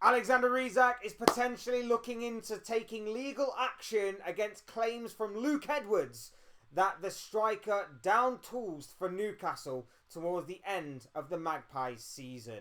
Alexander Isak is potentially looking into taking legal action against claims from Luke Edwards that the striker down tools for Newcastle towards the end of the Magpies season.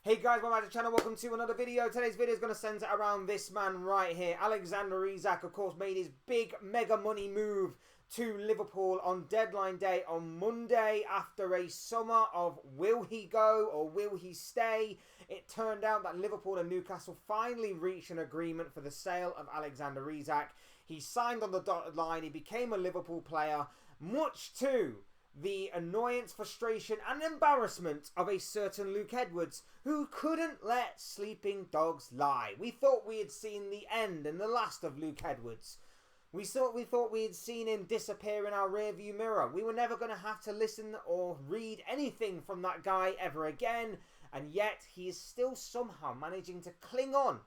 Hey guys, welcome back to the channel, welcome to another video. Today's video is going to centre around this man right here. Alexander Isak, of course, made his big mega money move to Liverpool on deadline day on Monday after a summer of will he go or will he stay. It turned out that Liverpool and Newcastle finally reached an agreement for the sale of Alexander Isak. He signed on the dotted line, he became a Liverpool player, much to the annoyance, frustration and embarrassment of a certain Luke Edwards, who couldn't let sleeping dogs lie. We thought we had seen the end and the last of Luke Edwards. We thought we had seen him disappear in our rearview mirror. We were never going to have to listen or read anything from that guy ever again. And yet he is still somehow managing to cling on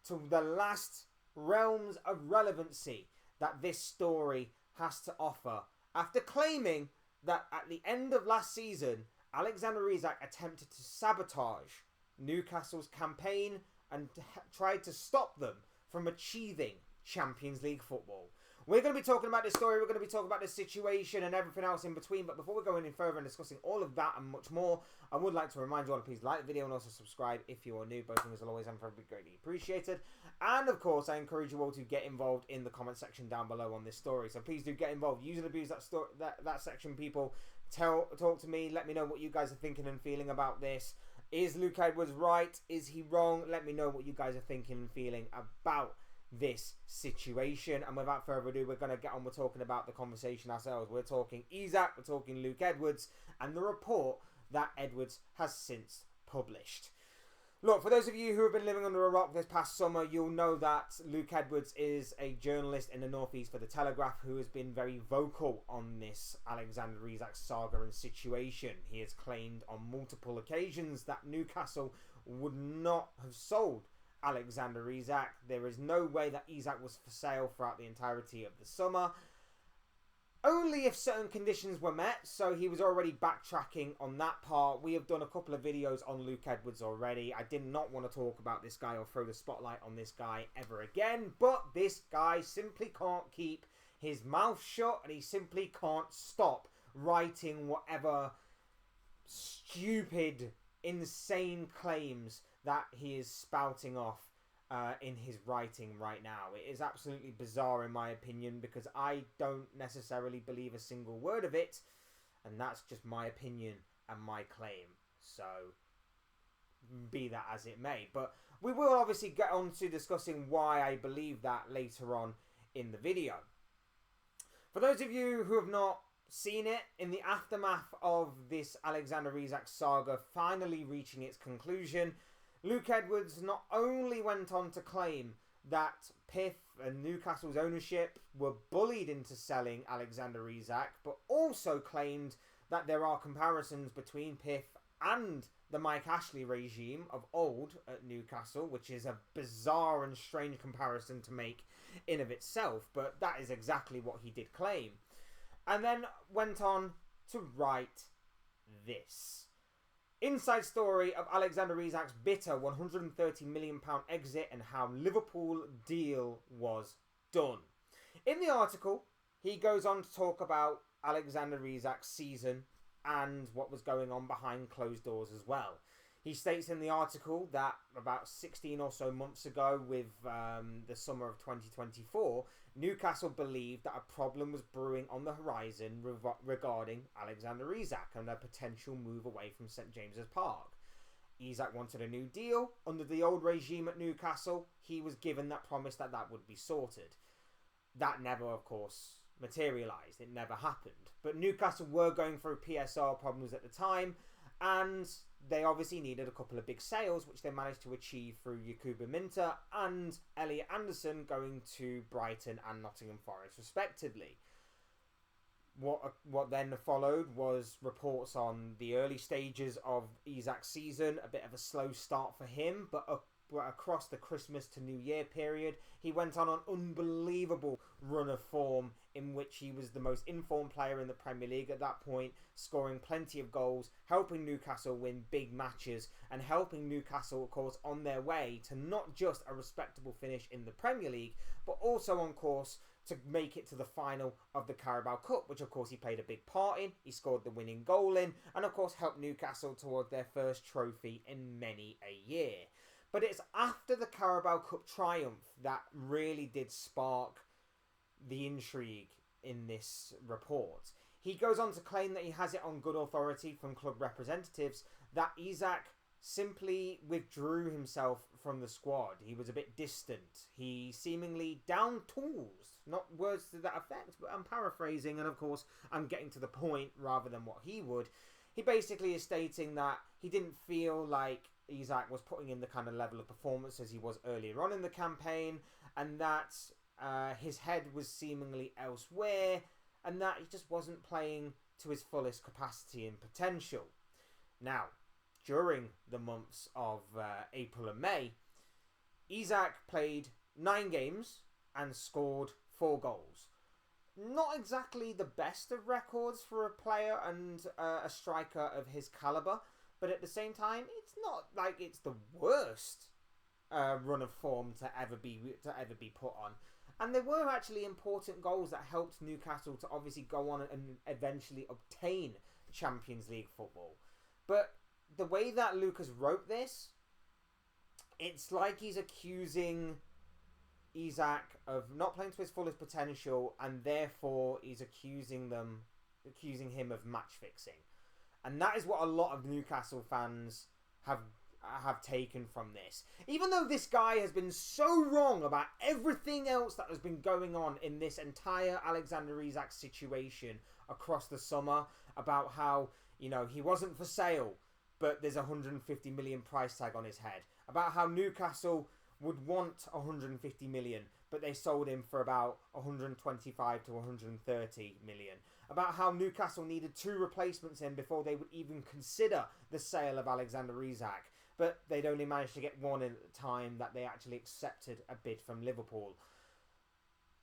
to the last realms of relevancy that this story has to offer. After claiming that at the end of last season, Alexander Isak attempted to sabotage Newcastle's campaign and tried to stop them from achieving Champions League football. We're going to be talking about this story, we're going to be talking about this situation and everything else in between, but before we go any further and discussing all of that and much more, I would like to remind you all to please like the video and also subscribe if you are new. Both things will always and forever be greatly appreciated. And of course, I encourage you all to get involved in the comment section down below on this story. So please do get involved. Use and abuse that section, people. Talk to me, let me know what you guys are thinking and feeling about this. Is Luke Edwards right? Is he wrong? Let me know what you guys are thinking and feeling about this situation. And without further ado, we're going to get on with talking about the conversation ourselves. We're talking Isak, we're talking Luke Edwards, and the report that Edwards has since published. Look, for those of you who have been living under a rock this past summer, you'll know that Luke Edwards is a journalist in the northeast for the Telegraph who has been very vocal on this Alexander Isak saga and situation. He has claimed on multiple occasions that Newcastle would not have sold Alexander Isak. There is no way that Isak was for sale throughout the entirety of the summer. Only if certain conditions were met, so he was already backtracking on that part. We have done a couple of videos on Luke Edwards already. I did not want to talk about this guy or throw the spotlight on this guy ever again, but this guy simply can't keep his mouth shut and he simply can't stop writing whatever stupid, insane claims that he is spouting off in his writing right now. It is absolutely bizarre in my opinion because I don't necessarily believe a single word of it, and that's just my opinion and my claim. So be that as it may. But we will obviously get on to discussing why I believe that later on in the video. For those of you who have not seen it, in the aftermath of this Alexander Isak saga finally reaching its conclusion, Luke Edwards not only went on to claim that PIF and Newcastle's ownership were bullied into selling Alexander Isak, but also claimed that there are comparisons between PIF and the Mike Ashley regime of old at Newcastle, which is a bizarre and strange comparison to make in of itself, but that is exactly what he did claim. And then went on to write this. Inside story of Alexander Isak's bitter £130 million exit and how Liverpool deal was done. In the article, he goes on to talk about Alexander Isak's season and what was going on behind closed doors as well. He states in the article that about 16 or so months ago with the summer of 2024, Newcastle believed that a problem was brewing on the horizon regarding Alexander Isak and a potential move away from St James's Park. Isak wanted a new deal. Under the old regime at Newcastle, he was given that promise that that would be sorted. That never, of course, materialised. It never happened. But Newcastle were going through PSR problems at the time, and they obviously needed a couple of big sales, which they managed to achieve through Yakubu Minter and Elliot Anderson going to Brighton and Nottingham Forest respectively. What then followed was reports on the early stages of Isak's season, a bit of a slow start for him, but a across the Christmas to New Year period. He went on an unbelievable run of form in which he was the most informed player in the Premier League at that point, scoring plenty of goals, helping Newcastle win big matches, and helping Newcastle, of course, on their way to not just a respectable finish in the Premier League, but also on course to make it to the final of the Carabao Cup, which of course he played a big part in. He scored the winning goal in, and of course helped Newcastle toward their first trophy in many a year. But it's after the Carabao Cup triumph that really did spark the intrigue in this report. He goes on to claim that he has it on good authority from club representatives that Isak simply withdrew himself from the squad. He was a bit distant. He seemingly down tools. Not words to that effect, but I'm paraphrasing, and of course I'm getting to the point rather than what he would. He basically is stating that he didn't feel like Isak was putting in the kind of level of performance as he was earlier on in the campaign, and that his head was seemingly elsewhere, and that he just wasn't playing to his fullest capacity and potential. Now, during the months of April and May, Isak played 9 games and scored 4 goals. Not exactly the best of records for a player and a striker of his caliber, but at the same time, it's not like it's the worst run of form to ever be put on. And there were actually important goals that helped Newcastle to obviously go on and eventually obtain Champions League football. But the way that Lucas wrote this, it's like he's accusing Isak of not playing to his fullest potential, and therefore he's accusing him of match fixing. And that is what a lot of Newcastle fans have taken from this. Even though this guy has been so wrong about everything else that has been going on in this entire Alexander Isak situation across the summer, about how, you know, he wasn't for sale, but there's a 150 million price tag on his head, about how Newcastle would want 150 million, but they sold him for about 125 to 130 million. About how Newcastle needed 2 replacements in before they would even consider the sale of Alexander Isak, but they'd only managed to get 1 in at the time that they actually accepted a bid from Liverpool.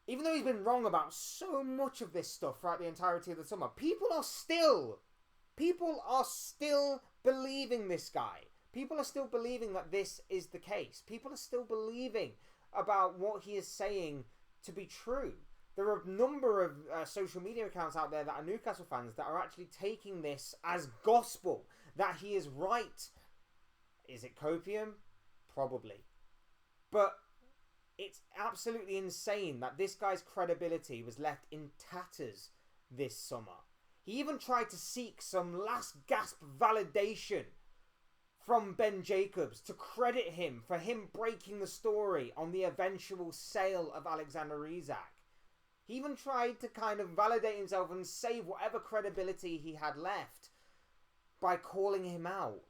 Even though he's been wrong about so much of this stuff throughout the entirety of the summer, people are still believing this guy. People are still believing that this is the case. People are still believing about what he is saying to be true. There are a number of social media accounts out there that are Newcastle fans that are actually taking this as gospel, that he is right. Is it copium? Probably. But it's absolutely insane that this guy's credibility was left in tatters this summer. He even tried to seek some last gasp validation from Ben Jacobs to credit him for him breaking the story on the eventual sale of Alexander Isak. He even tried to kind of validate himself and save whatever credibility he had left by calling him out.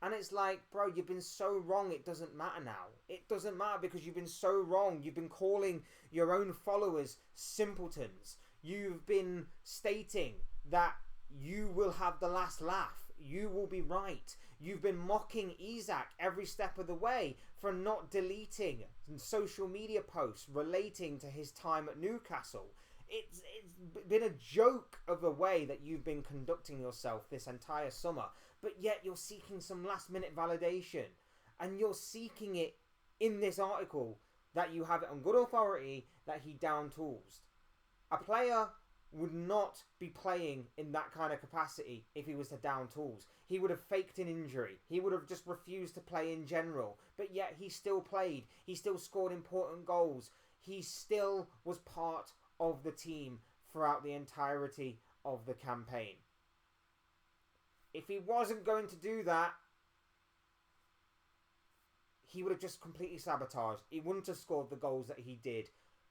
And it's like, bro, you've been so wrong, it doesn't matter now. It doesn't matter because you've been so wrong. You've been calling your own followers simpletons. You've been stating that you will have the last laugh. You will be right. You've been mocking Isak every step of the way for not deleting social media posts relating to his time at Newcastle. It's been a joke of the way that you've been conducting yourself this entire summer, but yet you're seeking some last minute validation, and you're seeking it in this article that you have it on good authority that he down tools. A player would not be playing in that kind of capacity if he was to down tools. He would have faked an injury. He would have just refused to play in general. But yet he still played. He still scored important goals. He still was part of the team throughout the entirety of the campaign. If he wasn't going to do that, he would have just completely sabotaged. He wouldn't have scored the goals that he did.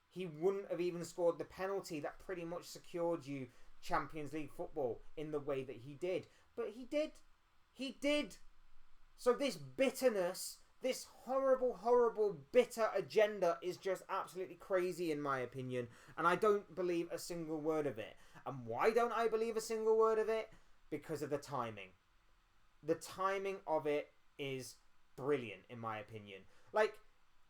He wouldn't have even scored the penalty that pretty much secured you Champions League football in the way that he did. But he did. He did. So this bitterness, this horrible, horrible, bitter agenda is just absolutely crazy in my opinion. And I don't believe a single word of it. And why don't I believe a single word of it? Because of the timing. The timing of it is brilliant, in my opinion. Like,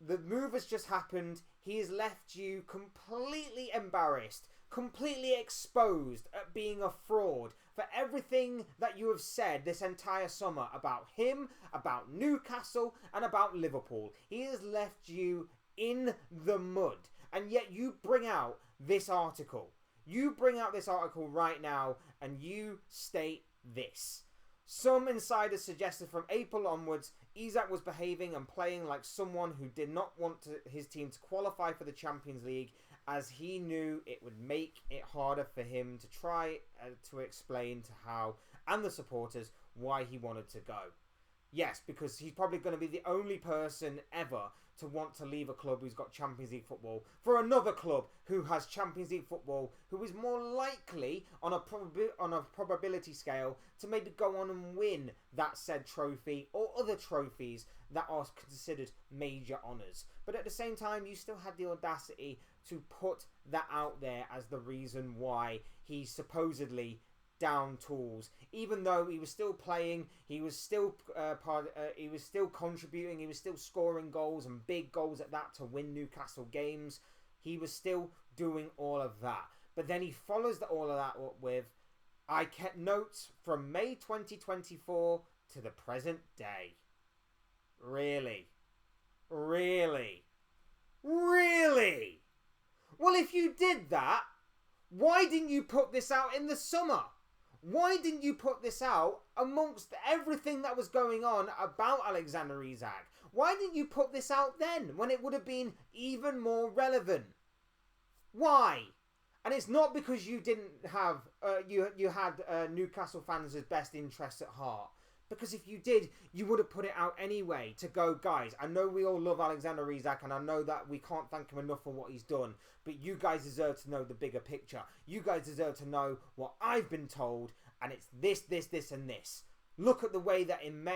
the move has just happened. He has left you completely embarrassed, completely exposed at being a fraud for everything that you have said this entire summer about him, about Newcastle, and about Liverpool. He has left you in the mud. And yet you bring out this article. You bring out this article right now and you state this. Some insiders suggested from April onwards, Isak was behaving and playing like someone who did not want his team to qualify for the Champions League, as he knew it would make it harder for him to try to explain to Howe and the supporters why he wanted to go. Yes, because he's probably going to be the only person ever to want to leave a club who's got Champions League football for another club who has Champions League football, who is more likely on a probability scale to maybe go on and win that said trophy or other trophies that are considered major honours. But at the same time, you still had the audacity to put that out there as the reason why he supposedly down tools, even though he was still playing, he was still he was still contributing, he was still scoring goals and big goals at that to win Newcastle games. He was still doing all of that, but then he follows all of that up with, I kept notes from May 2024 to the present day. Really? Well, if you did that, why didn't you put this out in the summer? Why didn't you put this out amongst everything that was going on about Alexander Isak? Why didn't you put this out then, when it would have been even more relevant? Why? And it's not because you didn't have you had Newcastle fans' best interests at heart. Because if you did, you would have put it out anyway to go, guys, I know we all love Alexander Isak and I know that we can't thank him enough for what he's done, but you guys deserve to know the bigger picture. You guys deserve to know what I've been told, and it's this, and this. Look at the way that in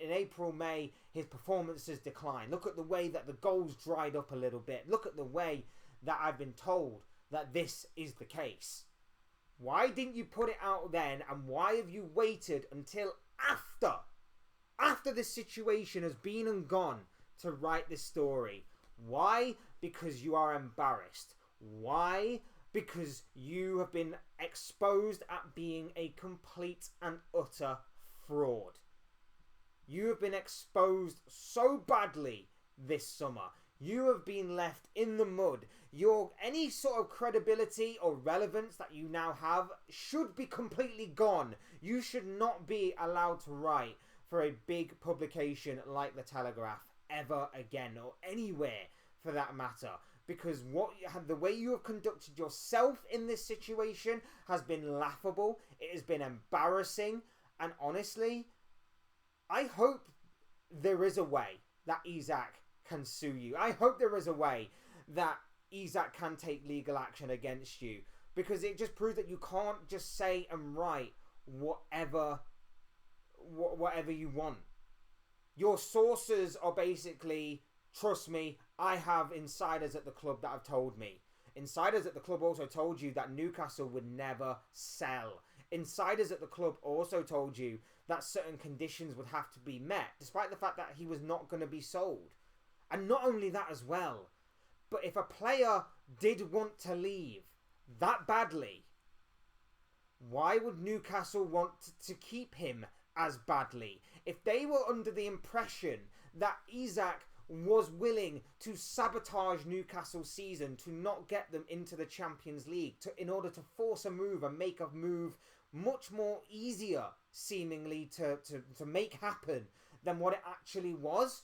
April, May, his performances declined. Look at the way that the goals dried up a little bit. Look at the way that I've been told that this is the case. Why didn't you put it out then, and why have you waited until after this situation has been and gone to write this story? Why? Because you are embarrassed. Why? Because you have been exposed at being a complete and utter fraud. You have been exposed so badly this summer. You have been left in the mud. Any sort of credibility or relevance that you now have should be completely gone. You should not be allowed to write for a big publication like the Telegraph ever again, or anywhere for that matter. Because the way you have conducted yourself in this situation has been laughable. It has been embarrassing. And honestly, I hope there is a way that Isak can sue you. I hope there is a way that Isak can take legal action against you, because it just proves that you can't just say and write whatever you want. Your sources are basically, trust me, I have insiders at the club that have told me. Insiders at the club also told you that Newcastle would never sell. Insiders at the club also told you that certain conditions would have to be met, despite the fact that he was not going to be sold. And not only that as well, but if a player did want to leave that badly, why would Newcastle want to keep him as badly? If they were under the impression that Isak was willing to sabotage Newcastle's season to not get them into the Champions League, in order to force a move and make a move much more easier, seemingly, to make happen than what it actually was,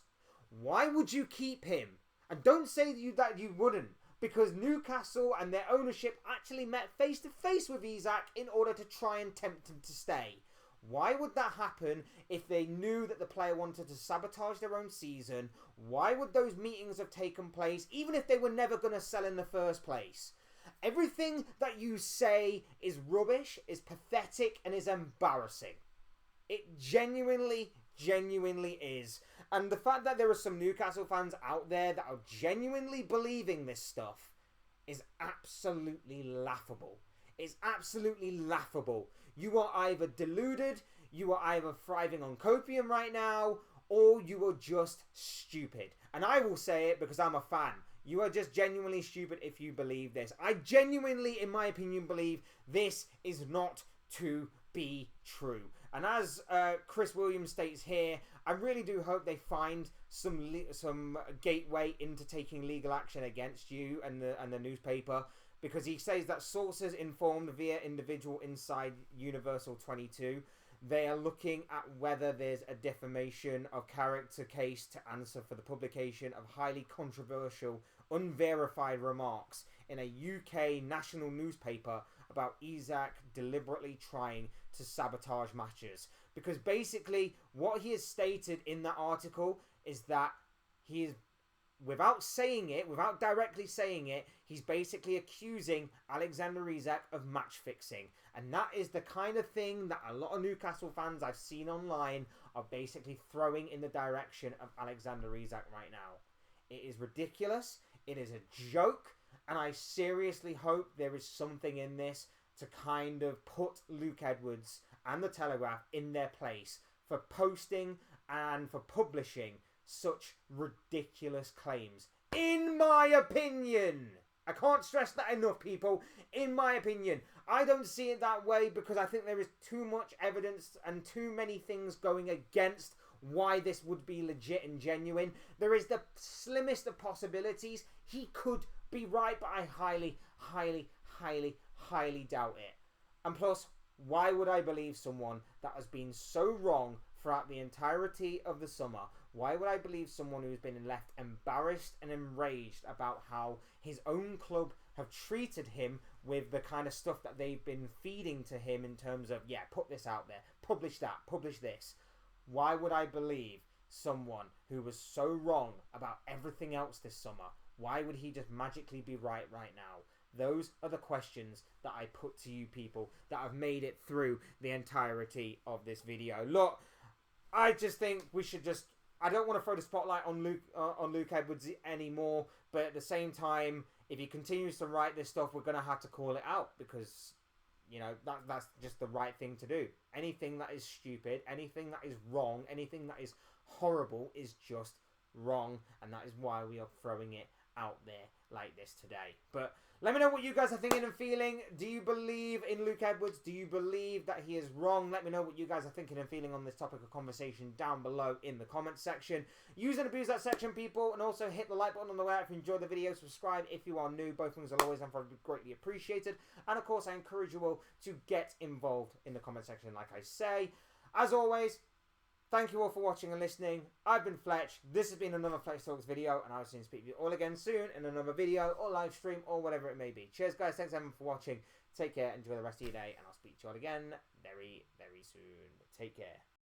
why would you keep him? And don't say that you wouldn't, because Newcastle and their ownership actually met face to face with Isak in order to try and tempt him to stay. Why would that happen if they knew that the player wanted to sabotage their own season? Why would those meetings have taken place, even if they were never going to sell in the first place? Everything that you say is rubbish, is pathetic, and is embarrassing. It genuinely is. And the fact that there are some Newcastle fans out there that are genuinely believing this stuff is absolutely laughable. It's absolutely laughable. You are either deluded, you are either thriving on copium right now, or you are just stupid. And I will say it because I'm a fan. You are just genuinely stupid if you believe this. I genuinely, in my opinion, believe this is not to be true. And as Chris Williams states here, I really do hope they find some gateway into taking legal action against you and the newspaper, because he says that sources informed via individual inside Universal 22, they are looking at whether there's a defamation of character case to answer for the publication of highly controversial, unverified remarks in a UK national newspaper about Isak deliberately trying to sabotage matches. Because basically what he has stated in that article is that he is, without saying it, without directly saying it, he's basically accusing Alexander Isak of match fixing. And that is the kind of thing that a lot of Newcastle fans I've seen online are basically throwing in the direction of Alexander Isak right now. It is ridiculous. It is a joke. And I seriously hope there is something in this to kind of put Luke Edwards and the Telegraph in their place for posting and for publishing such ridiculous claims. In my opinion. I can't stress that enough, people. In my opinion. I don't see it that way because I think there is too much evidence and too many things going against why this would be legit and genuine. There is the slimmest of possibilities. He could be right, but I highly, highly, highly, highly doubt it. And plus, why would I believe someone that has been so wrong throughout the entirety of the summer? Why would I believe someone who's been left embarrassed and enraged about how his own club have treated him with the kind of stuff that they've been feeding to him in terms of, yeah, put this out there, publish that, publish this? Why would I believe someone who was so wrong about everything else this summer? Why would he just magically be right now? Those are the questions that I put to you people that have made it through the entirety of this video. Look, I just think we should just... I don't want to throw the spotlight on Luke Edwards anymore, but at the same time, if he continues to write this stuff, we're going to have to call it out because, you know, that's just the right thing to do. Anything that is stupid, anything that is wrong, anything that is horrible is just wrong, and that is why we are throwing it out there like this today. But let me know what you guys are thinking and feeling. Do you believe in Luke Edwards? Do you believe that he is wrong? Let me know what you guys are thinking and feeling on this topic of conversation down below in the comments section. Use and abuse that section, people, and also hit the like button on the way out if you enjoyed the video. Subscribe if you are new. Both things are always and probably greatly appreciated. And of course, I encourage you all to get involved in the comment section, like I say. As always, thank you all for watching and listening. I've been Fletch. This has been another Fletch Talks video, and I'll see you speak to you all again soon in another video or live stream or whatever it may be. Cheers, guys. Thanks everyone for watching. Take care. Enjoy the rest of your day, and I'll speak to you all again very, very soon. Take care.